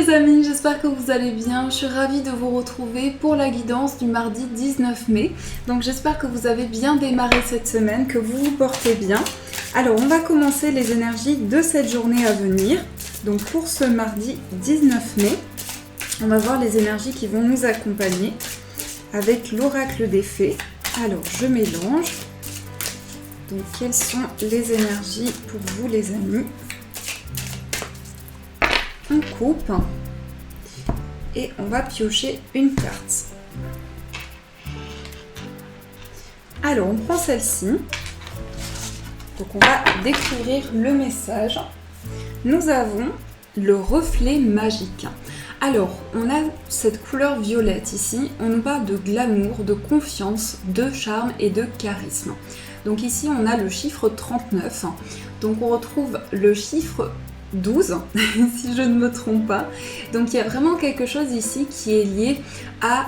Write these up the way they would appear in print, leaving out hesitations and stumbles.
les amis, j'espère que vous allez bien. Je suis ravie de vous retrouver pour la guidance du mardi 19 mai. Donc j'espère que vous avez bien démarré cette semaine, que vous vous portez bien. Alors on va commencer les énergies de cette journée à venir. Donc pour ce mardi 19 mai, on va voir les énergies qui vont nous accompagner avec l'oracle des fées. Alors je mélange. Donc quelles sont les énergies pour vous les amis? On coupe et on va piocher une carte. Alors on prend celle-ci. Donc on va découvrir le message. Nous avons le reflet magique. Alors on a cette couleur violette ici. On nous parle de glamour, de confiance, de charme et de charisme. Donc ici on a le chiffre 39. Donc on retrouve le chiffre 12, si je ne me trompe pas. Donc il y a vraiment quelque chose ici qui est lié à...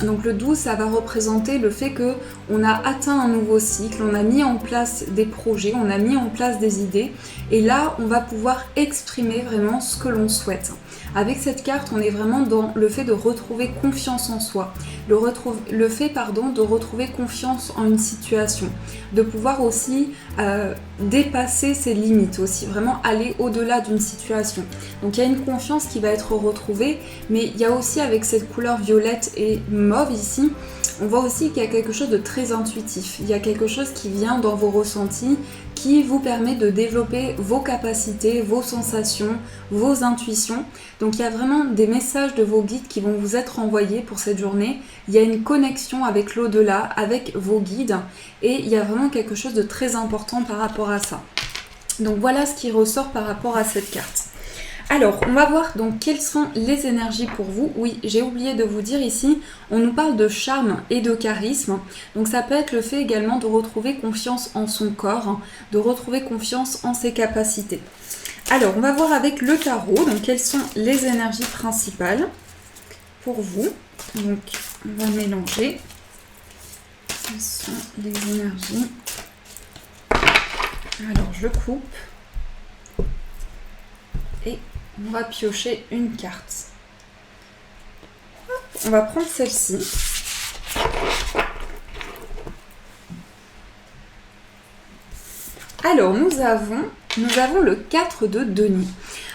donc le 12, ça va représenter le fait qu'on a atteint un nouveau cycle, on a mis en place des projets, on a mis en place des idées, et là on va pouvoir exprimer vraiment ce que l'on souhaite. Avec cette carte, on est vraiment dans le fait de retrouver confiance en soi, le fait de retrouver confiance en une situation, de pouvoir aussi dépasser ses limites, aussi vraiment aller au-delà d'une situation. Donc il y a une confiance qui va être retrouvée, mais il y a aussi avec cette couleur violette et mauve ici, on voit aussi qu'il y a quelque chose de très intuitif. Il y a quelque chose qui vient dans vos ressentis, qui vous permet de développer vos capacités, vos sensations, vos intuitions. Donc il y a vraiment des messages de vos guides qui vont vous être envoyés pour cette journée. Il y a une connexion avec l'au-delà, avec vos guides, et il y a vraiment quelque chose de très important par rapport à ça. Donc voilà ce qui ressort par rapport à cette carte. Alors, on va voir donc quelles sont les énergies pour vous. Oui, j'ai oublié de vous dire ici, on nous parle de charme et de charisme. Donc ça peut être le fait également de retrouver confiance en son corps, de retrouver confiance en ses capacités. Alors, on va voir avec le tarot, donc quelles sont les énergies principales pour vous. Donc, on va mélanger. Quelles sont les énergies? Alors, je coupe. Et on va piocher une carte. On va prendre celle-ci. Alors, nous avons le 4 de denier.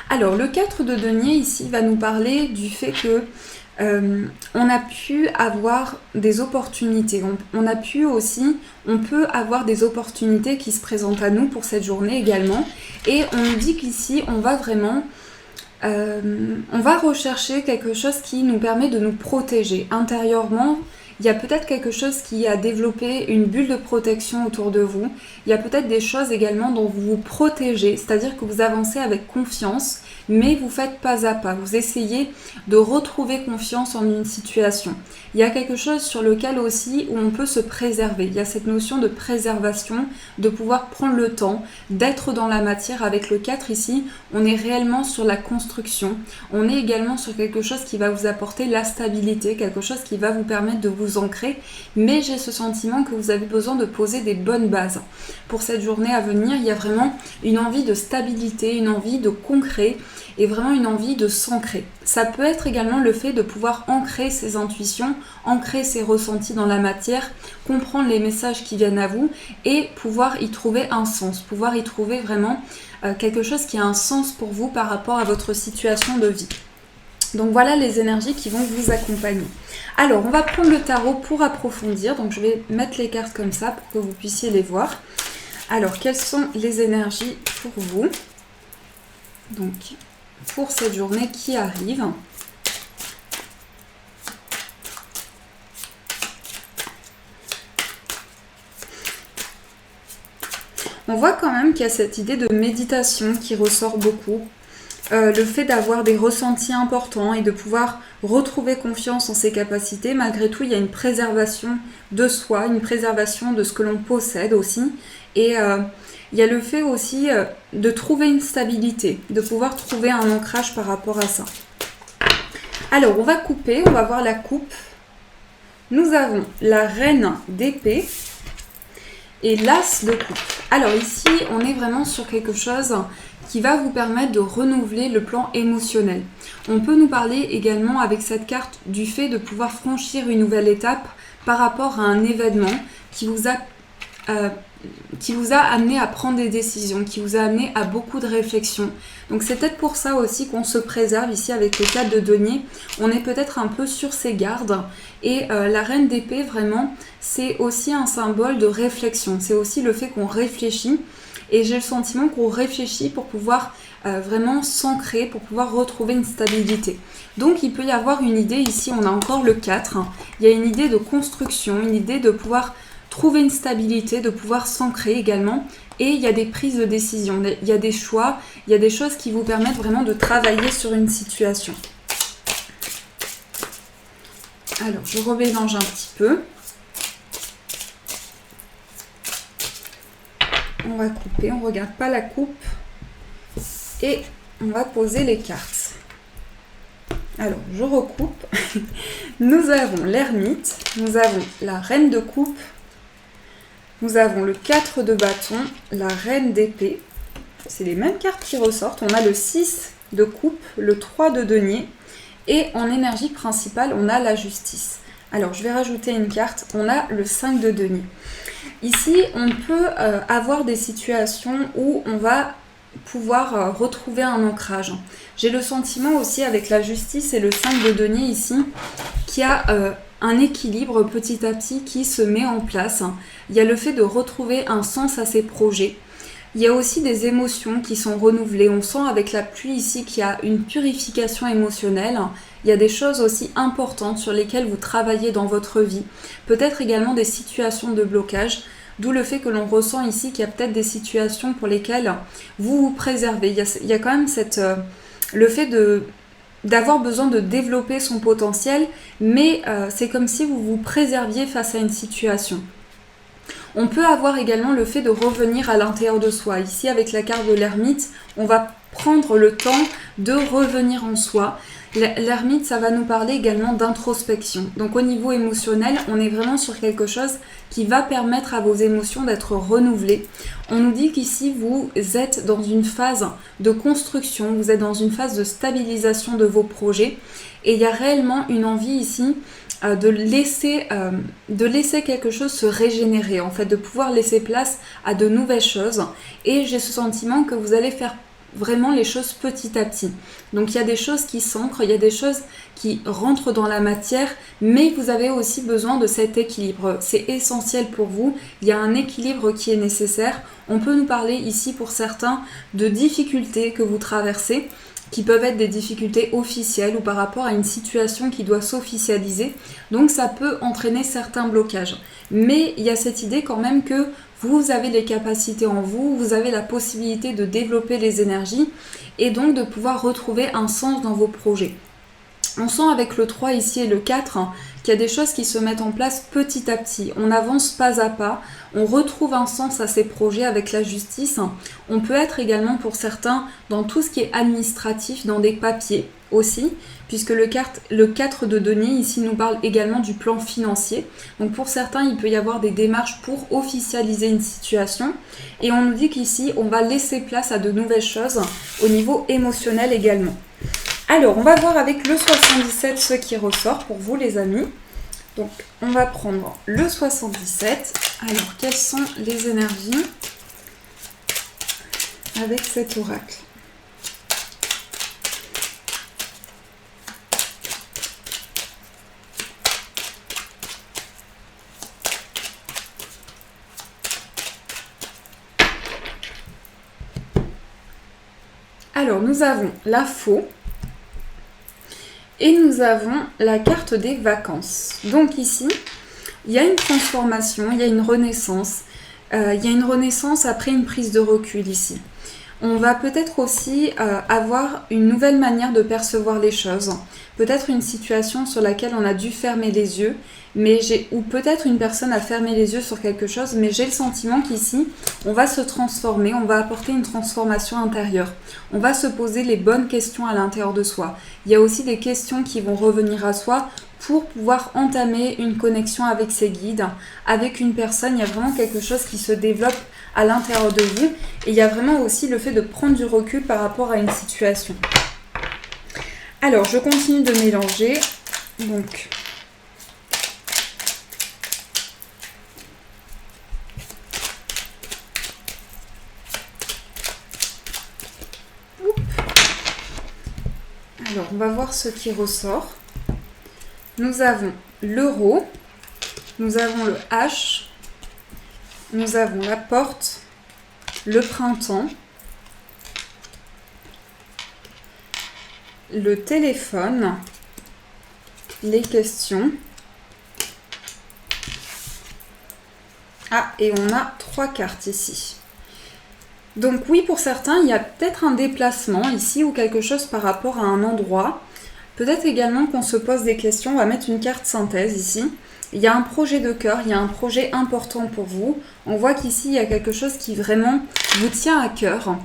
Alors, le 4 de denier, ici, va nous parler du fait que on a pu avoir des opportunités. On peut avoir des opportunités qui se présentent à nous pour cette journée également. Et on nous dit qu'ici, on va vraiment... on va rechercher quelque chose qui nous permet de nous protéger intérieurement. Il y a peut-être quelque chose qui a développé une bulle de protection autour de vous. Il y a peut-être des choses également dont vous vous protégez, c'est-à-dire que vous avancez avec confiance, mais vous faites pas à pas. Vous essayez de retrouver confiance en une situation. Il y a quelque chose sur lequel aussi où on peut se préserver. Il y a cette notion de préservation, de pouvoir prendre le temps, d'être dans la matière. Avec le 4 ici, on est réellement sur la construction. On est également sur quelque chose qui va vous apporter la stabilité, quelque chose qui va vous permettre de vous ancrer, mais j'ai ce sentiment que vous avez besoin de poser des bonnes bases. Pour cette journée à venir, il y a vraiment une envie de stabilité, une envie de concret et vraiment une envie de s'ancrer. Ça peut être également le fait de pouvoir ancrer ses intuitions, ancrer ses ressentis dans la matière, comprendre les messages qui viennent à vous et pouvoir y trouver un sens, pouvoir y trouver vraiment quelque chose qui a un sens pour vous par rapport à votre situation de vie. Donc voilà les énergies qui vont vous accompagner. Alors, on va prendre le tarot pour approfondir. Donc, je vais mettre les cartes comme ça pour que vous puissiez les voir. Alors, quelles sont les énergies pour vous? Donc, pour cette journée qui arrive. On voit quand même qu'il y a cette idée de méditation qui ressort beaucoup. Le fait d'avoir des ressentis importants et de pouvoir retrouver confiance en ses capacités, malgré tout, il y a une préservation de soi, une préservation de ce que l'on possède aussi. Et il y a le fait aussi de trouver une stabilité, de pouvoir trouver un ancrage par rapport à ça. Alors, on va couper, on va voir la coupe. Nous avons la reine d'épée et l'as de coupe. Alors ici, on est vraiment sur quelque chose qui va vous permettre de renouveler le plan émotionnel. On peut nous parler également avec cette carte du fait de pouvoir franchir une nouvelle étape par rapport à un événement qui vous a amené à prendre des décisions, qui vous a amené à beaucoup de réflexions. Donc c'est peut-être pour ça aussi qu'on se préserve ici avec le 4 de denier. On est peut-être un peu sur ses gardes. Et la reine d'épée, vraiment, c'est aussi un symbole de réflexion. C'est aussi le fait qu'on réfléchit. Et j'ai le sentiment qu'on réfléchit pour pouvoir vraiment s'ancrer, pour pouvoir retrouver une stabilité. Donc il peut y avoir une idée, ici on a encore le 4. Il y a une idée de construction, une idée de pouvoir trouver une stabilité, de pouvoir s'ancrer également. Et il y a des prises de décision, il y a des choix, il y a des choses qui vous permettent vraiment de travailler sur une situation. Alors, je remélange un petit peu. On va couper, on ne regarde pas la coupe. Et on va poser les cartes. Alors, je recoupe. Nous avons l'ermite, nous avons la reine de coupe, nous avons le 4 de bâton, la reine d'épée. C'est les mêmes cartes qui ressortent. On a le 6 de coupe, le 3 de denier. Et en énergie principale, on a la justice. Alors, je vais rajouter une carte. On a le 5 de denier. Ici, on peut avoir des situations où on va pouvoir retrouver un ancrage. J'ai le sentiment aussi avec la justice et le 5 de denier ici, qu'il y a un équilibre petit à petit qui se met en place. Il y a le fait de retrouver un sens à ses projets. Il y a aussi des émotions qui sont renouvelées. On sent avec la pluie ici qu'il y a une purification émotionnelle. Il y a des choses aussi importantes sur lesquelles vous travaillez dans votre vie. Peut-être également des situations de blocage. D'où le fait que l'on ressent ici qu'il y a peut-être des situations pour lesquelles vous vous préservez. Il y a quand même le fait d'avoir besoin de développer son potentiel, mais c'est comme si vous vous préserviez face à une situation. On peut avoir également le fait de revenir à l'intérieur de soi. Ici, avec la carte de l'ermite, on va prendre le temps de revenir en soi. L'ermite, ça va nous parler également d'introspection. Donc au niveau émotionnel, on est vraiment sur quelque chose qui va permettre à vos émotions d'être renouvelées. On nous dit qu'ici, vous êtes dans une phase de construction, vous êtes dans une phase de stabilisation de vos projets. Et il y a réellement une envie ici de laisser quelque chose se régénérer, en fait, de pouvoir laisser place à de nouvelles choses. Et j'ai ce sentiment que vous allez faire vraiment les choses petit à petit. Donc il y a des choses qui s'ancrent, il y a des choses qui rentrent dans la matière, mais vous avez aussi besoin de cet équilibre. C'est essentiel pour vous, il y a un équilibre qui est nécessaire. On peut nous parler ici pour certains de difficultés que vous traversez, qui peuvent être des difficultés officielles ou par rapport à une situation qui doit s'officialiser. Donc ça peut entraîner certains blocages. Mais il y a cette idée quand même que vous avez les capacités en vous, vous avez la possibilité de développer les énergies et donc de pouvoir retrouver un sens dans vos projets. On sent avec le 3 ici et le 4 qu'il y a des choses qui se mettent en place petit à petit. On avance pas à pas, on retrouve un sens à ces projets avec la justice. On peut être également pour certains dans tout ce qui est administratif, dans des papiers aussi, puisque le 4 de denier ici nous parle également du plan financier. Donc pour certains, il peut y avoir des démarches pour officialiser une situation. Et on nous dit qu'ici, on va laisser place à de nouvelles choses au niveau émotionnel également. Alors, on va voir avec le 77 ce qui ressort pour vous les amis. Donc, on va prendre le 77. Alors, quelles sont les énergies avec cet oracle ? Alors, nous avons la faux. Et nous avons la carte des vacances. Donc ici, il y a une transformation, il y a une renaissance. Il y a une renaissance après une prise de recul ici. On va peut-être aussi avoir une nouvelle manière de percevoir les choses. Peut-être une situation sur laquelle on a dû fermer les yeux, ou peut-être une personne a fermé les yeux sur quelque chose, mais j'ai le sentiment qu'ici, on va se transformer, on va apporter une transformation intérieure. On va se poser les bonnes questions à l'intérieur de soi. Il y a aussi des questions qui vont revenir à soi pour pouvoir entamer une connexion avec ses guides, avec une personne. Il y a vraiment quelque chose qui se développe à l'intérieur de vous. Et il y a vraiment aussi le fait de prendre du recul par rapport à une situation. Alors, je continue de mélanger. Donc, alors, on va voir ce qui ressort. Nous avons l'euro, nous avons le H, nous avons la porte, le printemps, le téléphone, les questions. Ah, et on a 3 cartes ici. Donc oui, pour certains, il y a peut-être un déplacement ici ou quelque chose par rapport à un endroit. Peut-être également qu'on se pose des questions. On va mettre une carte synthèse ici. Il y a un projet de cœur, il y a un projet important pour vous. On voit qu'ici, il y a quelque chose qui vraiment vous tient à cœur.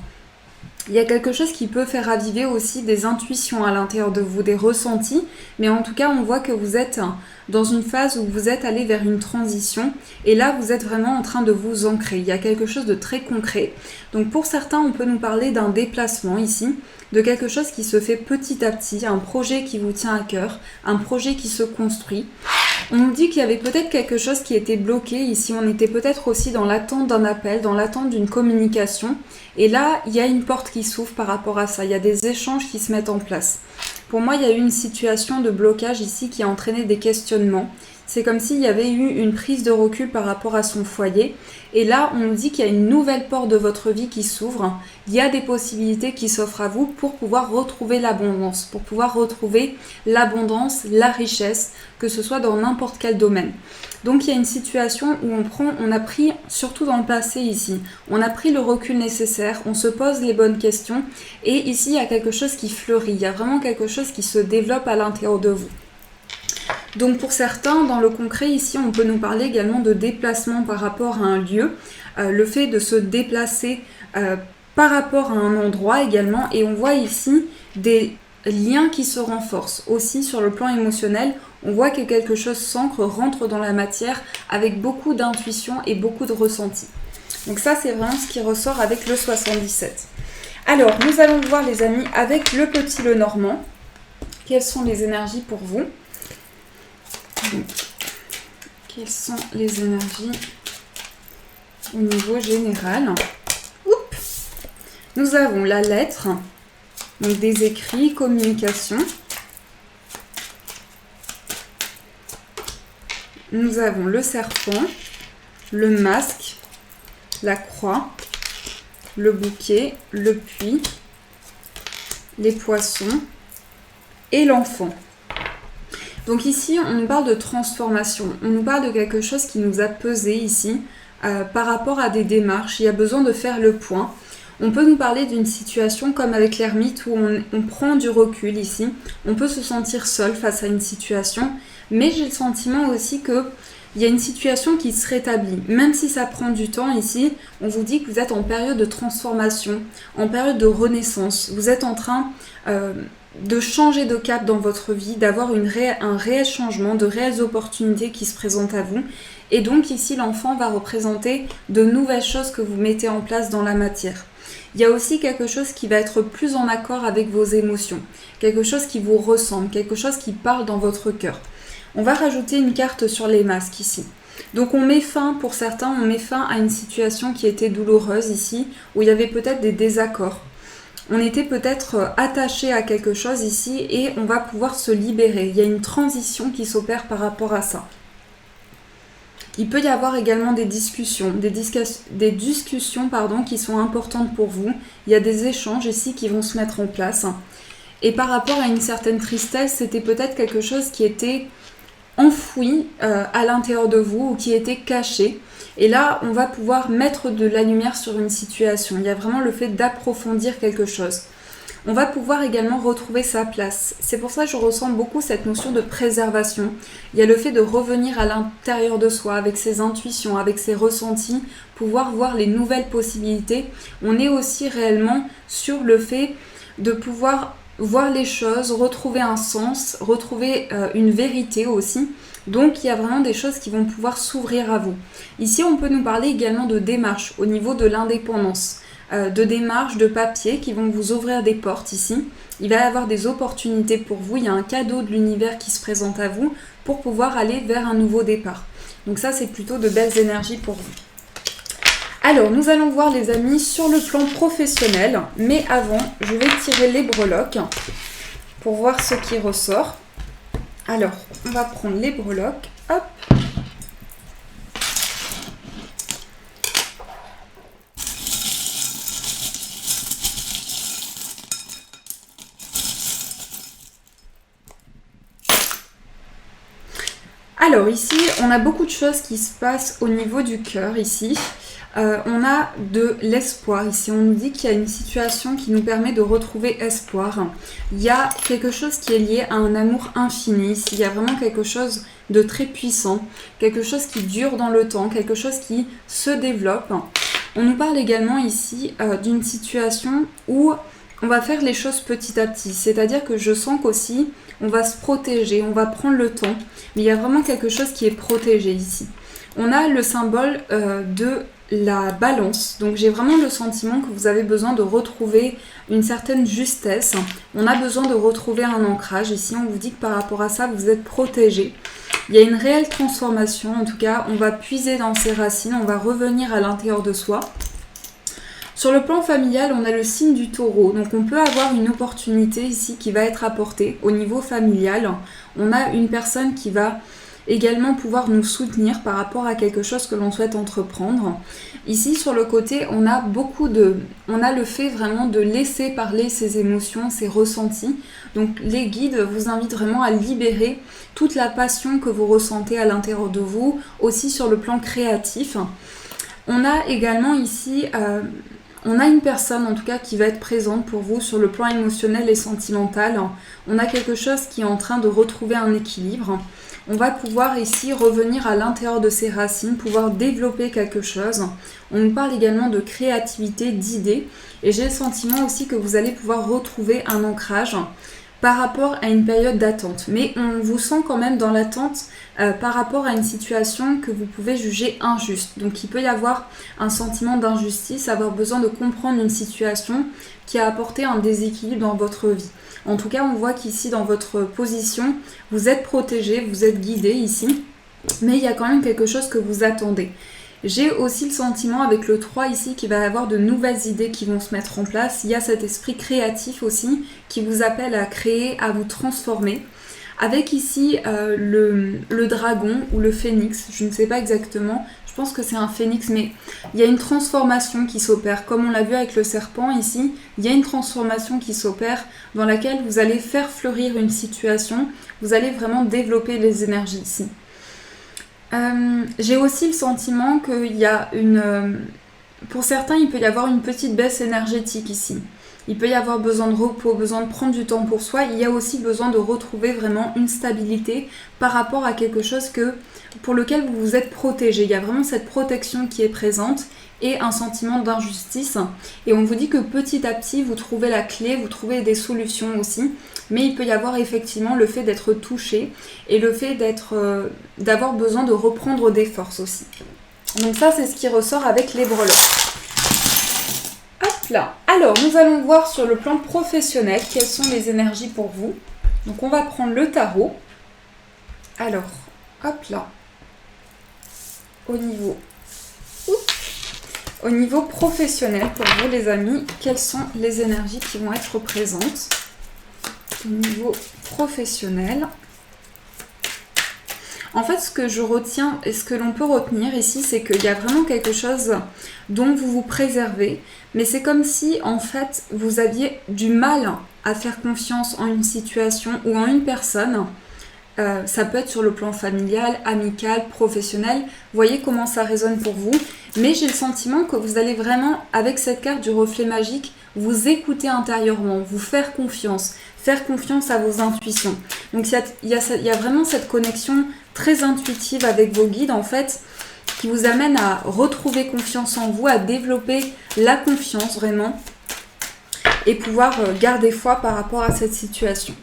Il y a quelque chose qui peut faire raviver aussi des intuitions à l'intérieur de vous, des ressentis. Mais en tout cas, on voit que vous êtes dans une phase où vous êtes allé vers une transition. Et là, vous êtes vraiment en train de vous ancrer. Il y a quelque chose de très concret. Donc pour certains, on peut nous parler d'un déplacement ici, de quelque chose qui se fait petit à petit, un projet qui vous tient à cœur, un projet qui se construit. On nous dit qu'il y avait peut-être quelque chose qui était bloqué ici. On était peut-être aussi dans l'attente d'un appel, dans l'attente d'une communication. Et là, il y a une porte qui s'ouvre par rapport à ça. Il y a des échanges qui se mettent en place. Pour moi, il y a eu une situation de blocage ici qui a entraîné des questionnements. C'est comme s'il y avait eu une prise de recul par rapport à son foyer. Et là, on nous dit qu'il y a une nouvelle porte de votre vie qui s'ouvre. Il y a des possibilités qui s'offrent à vous pour pouvoir retrouver l'abondance, pour pouvoir retrouver l'abondance, la richesse, que ce soit dans n'importe quel domaine. Donc il y a une situation où on a pris, surtout dans le passé ici, on a pris le recul nécessaire, on se pose les bonnes questions et ici il y a quelque chose qui fleurit, il y a vraiment quelque chose qui se développe à l'intérieur de vous. Donc pour certains, dans le concret ici, on peut nous parler également de déplacement par rapport à un lieu, le fait de se déplacer par rapport à un endroit également, et on voit ici des liens qui se renforcent. Aussi sur le plan émotionnel, on voit que quelque chose s'ancre, rentre dans la matière avec beaucoup d'intuition et beaucoup de ressenti. Donc ça, c'est vraiment ce qui ressort avec le 77. Alors, nous allons voir les amis avec le petit Lenormand. Quelles sont les énergies pour vous ? Donc, quelles sont les énergies au niveau général ? Nous avons la lettre, donc des écrits, communication. Nous avons le serpent, le masque, la croix, le bouquet, le puits, les poissons et l'enfant. Donc ici, on nous parle de transformation, on nous parle de quelque chose qui nous a pesé ici par rapport à des démarches. Il y a besoin de faire le point. On peut nous parler d'une situation comme avec l'ermite où on prend du recul ici. On peut se sentir seul face à une situation, mais j'ai le sentiment aussi qu'il y a une situation qui se rétablit. Même si ça prend du temps ici, on vous dit que vous êtes en période de transformation, en période de renaissance. Vous êtes en train de changer de cap dans votre vie, d'avoir un réel changement, de réelles opportunités qui se présentent à vous. Et donc ici, l'enfant va représenter de nouvelles choses que vous mettez en place dans la matière. Il y a aussi quelque chose qui va être plus en accord avec vos émotions, quelque chose qui vous ressemble, quelque chose qui parle dans votre cœur. On va rajouter une carte sur les masques ici. Donc on met fin, pour certains, on met fin à une situation qui était douloureuse ici, où il y avait peut-être des désaccords. On était peut-être attaché à quelque chose ici et on va pouvoir se libérer. Il y a une transition qui s'opère par rapport à ça. Il peut y avoir également des discussions, qui sont importantes pour vous. Il y a des échanges ici qui vont se mettre en place. Et par rapport à une certaine tristesse, c'était peut-être quelque chose qui était enfoui à l'intérieur de vous ou qui était caché. Et là, on va pouvoir mettre de la lumière sur une situation. Il y a vraiment le fait d'approfondir quelque chose. On va pouvoir également retrouver sa place. C'est pour ça que je ressens beaucoup cette notion de préservation. Il y a le fait de revenir à l'intérieur de soi, avec ses intuitions, avec ses ressentis, pouvoir voir les nouvelles possibilités. On est aussi réellement sur le fait de pouvoir voir les choses, retrouver un sens, retrouver une vérité aussi. Donc il y a vraiment des choses qui vont pouvoir s'ouvrir à vous. Ici, on peut nous parler également de démarches au niveau de l'indépendance, de démarches, de papiers qui vont vous ouvrir des portes ici. Il va y avoir des opportunités pour vous, il y a un cadeau de l'univers qui se présente à vous pour pouvoir aller vers un nouveau départ. Donc ça, c'est plutôt de belles énergies pour vous. Alors, nous allons voir les amis sur le plan professionnel, mais avant, je vais tirer les breloques pour voir ce qui ressort. Alors, on va prendre les breloques, hop. Alors ici, on a beaucoup de choses qui se passent au niveau du cœur ici. On a de l'espoir ici. On nous dit qu'il y a une situation qui nous permet de retrouver espoir. Il y a quelque chose qui est lié à un amour infini ici. Il y a vraiment quelque chose de très puissant, quelque chose qui dure dans le temps, quelque chose qui se développe. On nous parle également ici d'une situation où on va faire les choses petit à petit. C'est-à-dire que je sens qu'aussi, on va se protéger, on va prendre le temps. Mais il y a vraiment quelque chose qui est protégé ici. On a le symbole de la balance. Donc j'ai vraiment le sentiment que vous avez besoin de retrouver une certaine justesse. On a besoin de retrouver un ancrage. Ici, on vous dit que par rapport à ça, vous êtes protégé. Il y a une réelle transformation. En tout cas, on va puiser dans ses racines. On va revenir à l'intérieur de soi. Sur le plan familial, on a le signe du taureau. Donc on peut avoir une opportunité ici qui va être apportée au niveau familial. On a une personne qui va également pouvoir nous soutenir par rapport à quelque chose que l'on souhaite entreprendre. Ici, sur le côté, on a le fait vraiment de laisser parler ses émotions, ses ressentis. Donc les guides vous invitent vraiment à libérer toute la passion que vous ressentez à l'intérieur de vous, aussi sur le plan créatif. On a également ici... on a une personne en tout cas qui va être présente pour vous sur le plan émotionnel et sentimental. On a quelque chose qui est en train de retrouver un équilibre. On va pouvoir ici revenir à l'intérieur de ses racines, pouvoir développer quelque chose. On nous parle également de créativité, d'idées. Et j'ai le sentiment aussi que vous allez pouvoir retrouver un ancrage par rapport à une période d'attente. Mais on vous sent quand même dans l'attente par rapport à une situation que vous pouvez juger injuste. Donc il peut y avoir un sentiment d'injustice, avoir besoin de comprendre une situation qui a apporté un déséquilibre dans votre vie. En tout cas, on voit qu'ici, dans votre position, vous êtes protégé, vous êtes guidé ici, mais il y a quand même quelque chose que vous attendez. J'ai aussi le sentiment avec le 3 ici qu'il va y avoir de nouvelles idées qui vont se mettre en place. Il y a cet esprit créatif aussi qui vous appelle à créer, à vous transformer. Avec ici le dragon ou le phénix, je ne sais pas exactement, je pense que c'est un phénix, mais il y a une transformation qui s'opère. Comme on l'a vu avec le serpent ici, il y a une transformation qui s'opère dans laquelle vous allez faire fleurir une situation, vous allez vraiment développer les énergies ici. J'ai aussi le sentiment qu'il y a pour certains, il peut y avoir une petite baisse énergétique ici. Il peut y avoir besoin de repos, besoin de prendre du temps pour soi. Il y a aussi besoin de retrouver vraiment une stabilité par rapport à quelque chose pour lequel vous vous êtes protégé. Il y a vraiment cette protection qui est présente et un sentiment d'injustice. Et on vous dit que petit à petit, vous trouvez la clé, vous trouvez des solutions aussi. Mais il peut y avoir effectivement le fait d'être touché et le fait d'avoir besoin de reprendre des forces aussi. Donc ça, c'est ce qui ressort avec les breloques. Hop là. Alors, nous allons voir sur le plan professionnel quelles sont les énergies pour vous. Donc, on va prendre le tarot. Alors, hop là. Au niveau professionnel pour vous, les amis, quelles sont les énergies qui vont être présentes au niveau professionnel? En fait, ce que je retiens et ce que l'on peut retenir ici, c'est qu'il y a vraiment quelque chose dont vous vous préservez, mais c'est comme si, en fait, vous aviez du mal à faire confiance en une situation ou en une personne. Ça peut être sur le plan familial, amical, professionnel. Vous voyez comment ça résonne pour vous. Mais j'ai le sentiment que vous allez vraiment, avec cette carte du reflet magique, vous écouter intérieurement, vous faire confiance à vos intuitions. Donc il y a vraiment cette connexion très intuitive avec vos guides, en fait, qui vous amène à retrouver confiance en vous, à développer la confiance vraiment, et pouvoir garder foi par rapport à cette situation.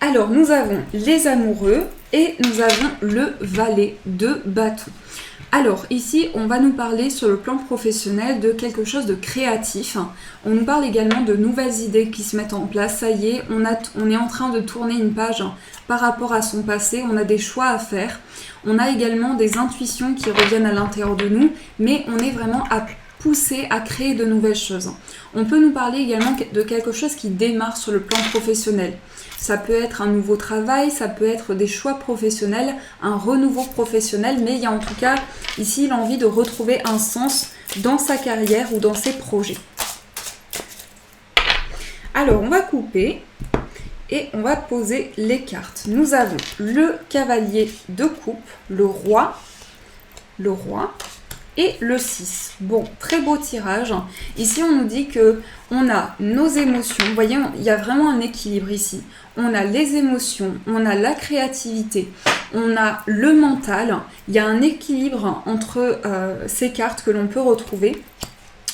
Alors, nous avons les amoureux et nous avons le valet de bâton. Alors, ici, on va nous parler sur le plan professionnel de quelque chose de créatif. On nous parle également de nouvelles idées qui se mettent en place. Ça y est, on est en train de tourner une page par rapport à son passé. On a des choix à faire. On a également des intuitions qui reviennent à l'intérieur de nous, mais on est vraiment poussé à créer de nouvelles choses. On peut nous parler également de quelque chose qui démarre sur le plan professionnel. Ça peut être un nouveau travail, ça peut être des choix professionnels, un renouveau professionnel, mais il y a en tout cas ici l'envie de retrouver un sens dans sa carrière ou dans ses projets. Alors, on va couper et on va poser les cartes. Nous avons le cavalier de coupe, le roi et le 6. Bon, très beau tirage. Ici, on nous dit que on a nos émotions. Vous voyez, il y a vraiment un équilibre ici. On a les émotions, on a la créativité, on a le mental. Il y a un équilibre entre ces cartes que l'on peut retrouver.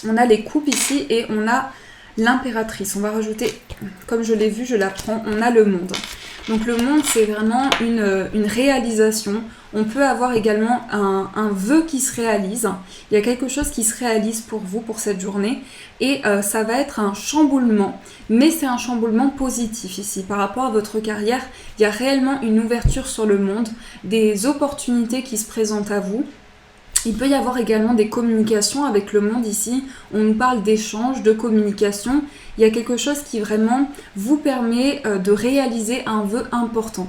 On a les coupes ici et on a l'impératrice. On va rajouter, comme je l'ai vu, je la prends, on a le monde. Donc le monde, c'est vraiment une réalisation. On peut avoir également un vœu qui se réalise. Il y a quelque chose qui se réalise pour vous, pour cette journée. Et ça va être un chamboulement. Mais c'est un chamboulement positif ici. Par rapport à votre carrière, il y a réellement une ouverture sur le monde, des opportunités qui se présentent à vous. Il peut y avoir également des communications avec le monde ici. On nous parle d'échanges, de communication. Il y a quelque chose qui vraiment vous permet de réaliser un vœu important.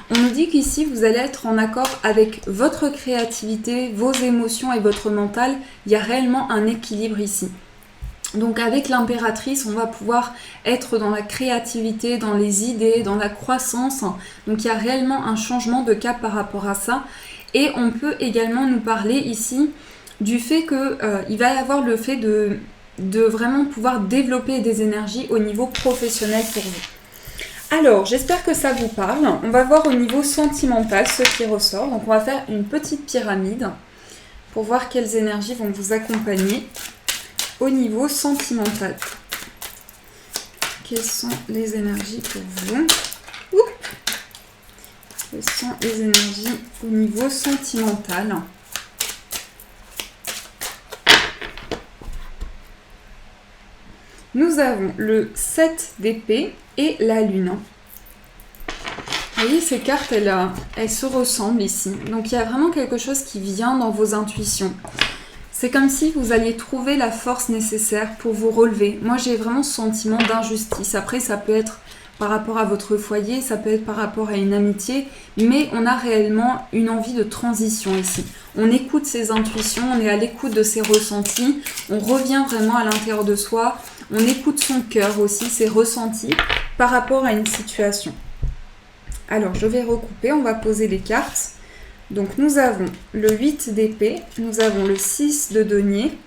On nous dit qu'ici, vous allez être en accord avec votre créativité, vos émotions et votre mental. Il y a réellement un équilibre ici. Donc avec l'impératrice, on va pouvoir être dans la créativité, dans les idées, dans la croissance. Donc il y a réellement un changement de cap par rapport à ça. Et on peut également nous parler ici du fait qu'il va y avoir le fait de vraiment pouvoir développer des énergies au niveau professionnel pour vous. Alors, j'espère que ça vous parle. On va voir au niveau sentimental ce qui ressort. Donc on va faire une petite pyramide pour voir quelles énergies vont vous accompagner au niveau sentimental. Quelles sont les énergies pour vous ? Quelles sont les énergies au niveau sentimental ? Nous avons le 7 d'épée et la lune. Vous voyez, ces cartes, elles se ressemblent ici. Donc, il y a vraiment quelque chose qui vient dans vos intuitions. C'est comme si vous alliez trouver la force nécessaire pour vous relever. Moi, j'ai vraiment ce sentiment d'injustice. Après, ça peut être par rapport à votre foyer, ça peut être par rapport à une amitié, mais on a réellement une envie de transition ici. On écoute ses intuitions, on est à l'écoute de ses ressentis, on revient vraiment à l'intérieur de soi, on écoute son cœur aussi, ses ressentis par rapport à une situation. Alors, je vais recouper, on va poser les cartes. Donc, nous avons le 8 d'épée, nous avons le 6 de denier,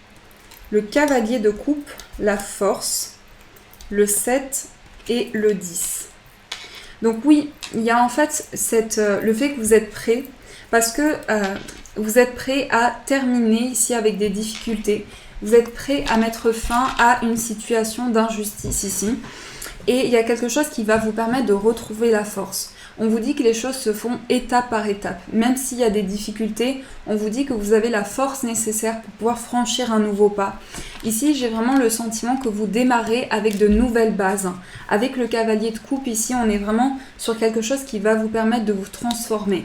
le cavalier de coupe, la force, le 7 et le 10. Donc oui, il y a en fait le fait que vous êtes prêt, parce que vous êtes prêt à terminer ici avec des difficultés. Vous êtes prêt à mettre fin à une situation d'injustice ici. Et il y a quelque chose qui va vous permettre de retrouver la force. On vous dit que les choses se font étape par étape. Même s'il y a des difficultés, on vous dit que vous avez la force nécessaire pour pouvoir franchir un nouveau pas. Ici, j'ai vraiment le sentiment que vous démarrez avec de nouvelles bases. Avec le cavalier de coupe, ici, on est vraiment sur quelque chose qui va vous permettre de vous transformer.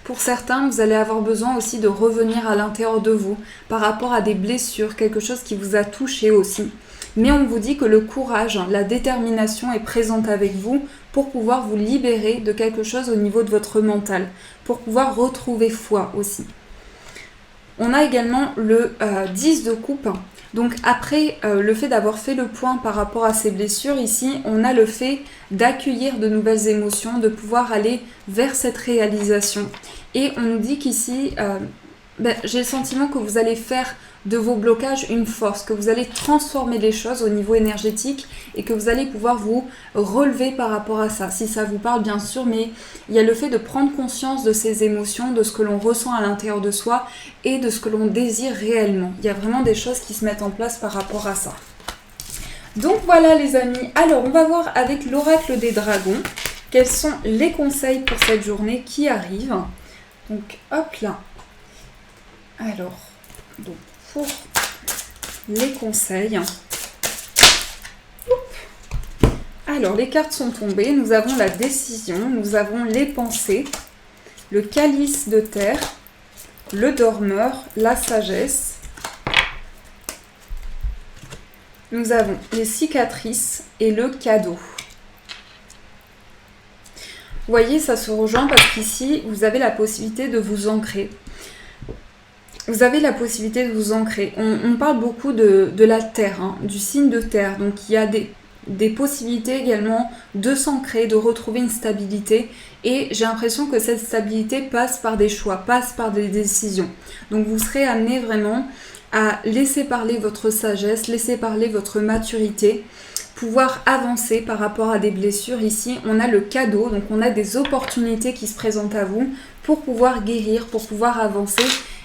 Pour certains, vous allez avoir besoin aussi de revenir à l'intérieur de vous par rapport à des blessures, quelque chose qui vous a touché aussi. Mais on vous dit que le courage, la détermination est présente avec vous pour pouvoir vous libérer de quelque chose au niveau de votre mental, pour pouvoir retrouver foi aussi. On a également le 10 de coupe. Donc après le fait d'avoir fait le point par rapport à ces blessures, ici, on a le fait d'accueillir de nouvelles émotions, de pouvoir aller vers cette réalisation. Et on nous dit qu'ici, j'ai le sentiment que vous allez faire de vos blocages une force, que vous allez transformer les choses au niveau énergétique et que vous allez pouvoir vous relever par rapport à ça, si ça vous parle bien sûr, mais il y a le fait de prendre conscience de ces émotions, de ce que l'on ressent à l'intérieur de soi et de ce que l'on désire réellement. Il y a vraiment des choses qui se mettent en place par rapport à ça. Donc voilà les amis, alors on va voir avec l'oracle des dragons quels sont les conseils pour cette journée qui arrive. Donc hop là. Alors, donc pour les conseils. Alors les cartes sont tombées, nous avons la décision, nous avons les pensées, le calice de terre, le dormeur, la sagesse. Nous avons les cicatrices et le cadeau. Vous voyez, ça se rejoint parce qu'ici, vous avez la possibilité de vous ancrer. Vous avez la possibilité de vous ancrer. On parle beaucoup de la terre, hein, du signe de terre. Donc, il y a des possibilités également de s'ancrer, de retrouver une stabilité. Et j'ai l'impression que cette stabilité passe par des choix, passe par des décisions. Donc, vous serez amené vraiment à laisser parler votre sagesse, laisser parler votre maturité, pouvoir avancer par rapport à des blessures. Ici, on a le cadeau, donc on a des opportunités qui se présentent à vous pour pouvoir guérir, pour pouvoir avancer.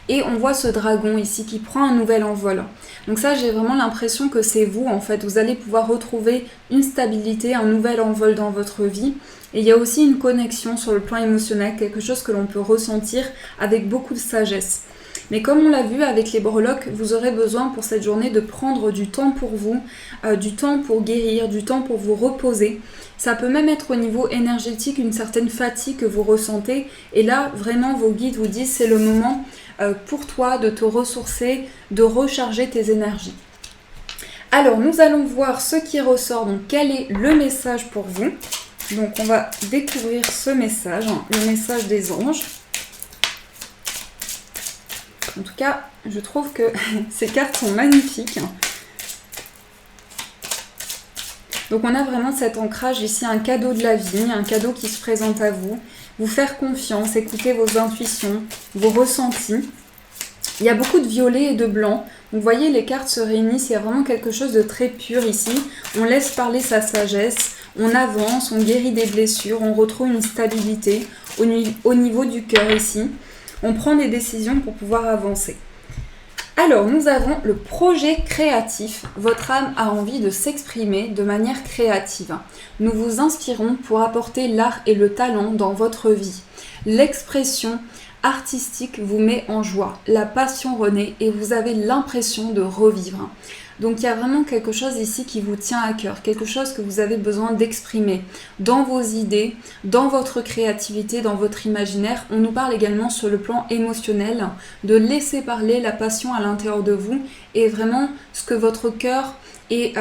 Et on voit ce dragon ici qui prend un nouvel envol. Donc ça, j'ai vraiment l'impression que c'est vous, en fait. Vous allez pouvoir retrouver une stabilité, un nouvel envol dans votre vie. Et il y a aussi une connexion sur le plan émotionnel, quelque chose que l'on peut ressentir avec beaucoup de sagesse. Mais comme on l'a vu avec les breloques, vous aurez besoin pour cette journée de prendre du temps pour vous, du temps pour guérir, du temps pour vous reposer. Ça peut même être au niveau énergétique une certaine fatigue que vous ressentez. Et là, vraiment, vos guides vous disent c'est le moment pour toi de te ressourcer, de recharger tes énergies. Alors, nous allons voir ce qui ressort. Donc, quel est le message pour vous? Donc, on va découvrir ce message, le message des anges. En tout cas, je trouve que ces cartes sont magnifiques. Donc on a vraiment cet ancrage ici, un cadeau de la vie, un cadeau qui se présente à vous. Vous faire confiance, écouter vos intuitions, vos ressentis. Il y a beaucoup de violet et de blanc. Donc vous voyez, les cartes se réunissent, il y a vraiment quelque chose de très pur ici. On laisse parler sa sagesse, on avance, on guérit des blessures, on retrouve une stabilité au niveau du cœur ici. On prend des décisions pour pouvoir avancer. Alors, nous avons le projet créatif. Votre âme a envie de s'exprimer de manière créative. Nous vous inspirons pour apporter l'art et le talent dans votre vie. L'expression artistique vous met en joie. La passion renaît et vous avez l'impression de revivre. Donc il y a vraiment quelque chose ici qui vous tient à cœur, quelque chose que vous avez besoin d'exprimer dans vos idées, dans votre créativité, dans votre imaginaire. On nous parle également sur le plan émotionnel de laisser parler la passion à l'intérieur de vous et vraiment ce que votre cœur et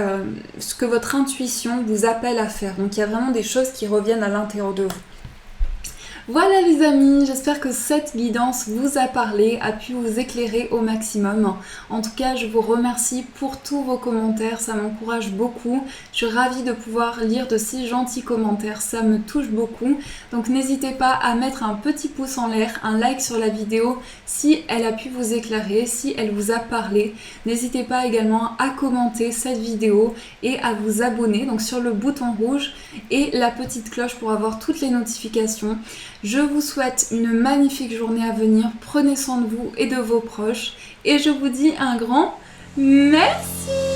ce que votre intuition vous appelle à faire. Donc il y a vraiment des choses qui reviennent à l'intérieur de vous. Voilà les amis, j'espère que cette guidance vous a parlé, a pu vous éclairer au maximum. En tout cas, je vous remercie pour tous vos commentaires, ça m'encourage beaucoup. Je suis ravie de pouvoir lire de si gentils commentaires, ça me touche beaucoup. Donc n'hésitez pas à mettre un petit pouce en l'air, un like sur la vidéo si elle a pu vous éclairer, si elle vous a parlé. N'hésitez pas également à commenter cette vidéo et à vous abonner, donc sur le bouton rouge et la petite cloche pour avoir toutes les notifications. Je vous souhaite une magnifique journée à venir, prenez soin de vous et de vos proches et je vous dis un grand merci.